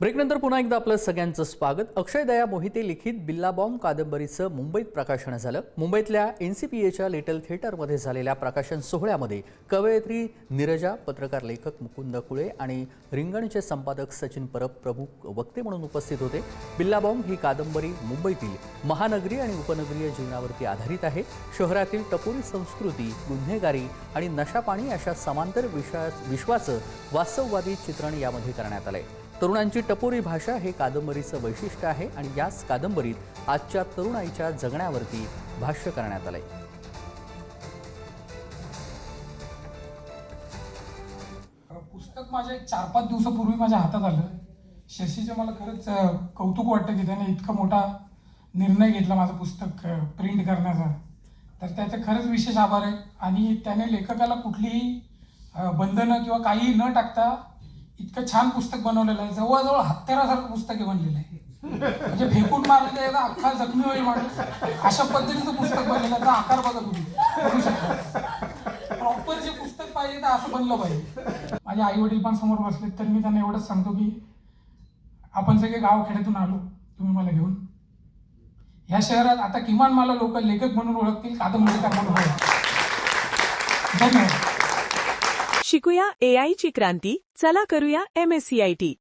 ब्रेकनंतर पुन्हा एकदा आपलं सगळ्यांचं स्वागत। अक्षय दया मोहिते लिखित बिल्ला बॉम्ब कादंबरीचं मुंबईत प्रकाशन झालं। मुंबईतल्या एनसीपीएच्या लिटल थिएटरमध्ये झालेल्या प्रकाशन सोहळ्यामध्ये कवयित्री नीरजा, पत्रकार लेखक मुकुंद कुळे आणि रिंगणचे संपादक सचिन परब प्रमुख वक्ते म्हणून उपस्थित होते। बिल्ला बॉम्ब ही कादंबरी मुंबईतील महानगरी आणि उपनगरीय जीवनावरती आधारित आहे। शहरातील टपोरी संस्कृती, गुन्हेगारी आणि नशापाणी अशा समांतर विश्वाचं वास्तववादी चित्रण यामध्ये करण्यात आलंय। तरुणांची टपोरी भाषा हे कादंबरीचं वैशिष्ट्य आहे आणि याच कादंबरीत आजच्या तरुणाईच्या जगण्यावरती भाष्य करण्यात आलंय। पुस्तक माझ्या 4-5 दिवसापूर्वी माझ्या हातात आलं। शशीचं मला खरंच कौतुक वाटतं की त्याने इतका मोठा निर्णय घेतला माझं पुस्तक प्रिंट करण्याचा। तर त्याचं खरंच विशेष आभार आहे। आणि त्याने लेखकाला कुठलीही बंधनं किंवा काही न टाकता इतकं छान पुस्तक बनवलेलं आहे। जवळजवळ हत्यारासारखं पुस्तक हे बनलेलं आहे। म्हणजे फेकून मारलं तर अख्खा जखमी होईल माणूस, अशा पद्धतीचं पुस्तक बनलेलं आहे। आकार बघा तुम्ही बघू शकता। प्रॉपर जे पुस्तक पाहिजे तर असं बनलं पाहिजे। माझे आई वडील पण समोर बसलेत, तर मी त्यांना एवढंच सांगतो की आपण सगळे गावखेड्यातून आलो, तुम्ही मला घेऊन ह्या शहरात आता किमान मला लोक लेखक म्हणून ओळखतील, कादंबरीकार म्हणून ओळखतील। धन्यवाद। शिकूया AI ची क्रांती, चला करूया MSCIT।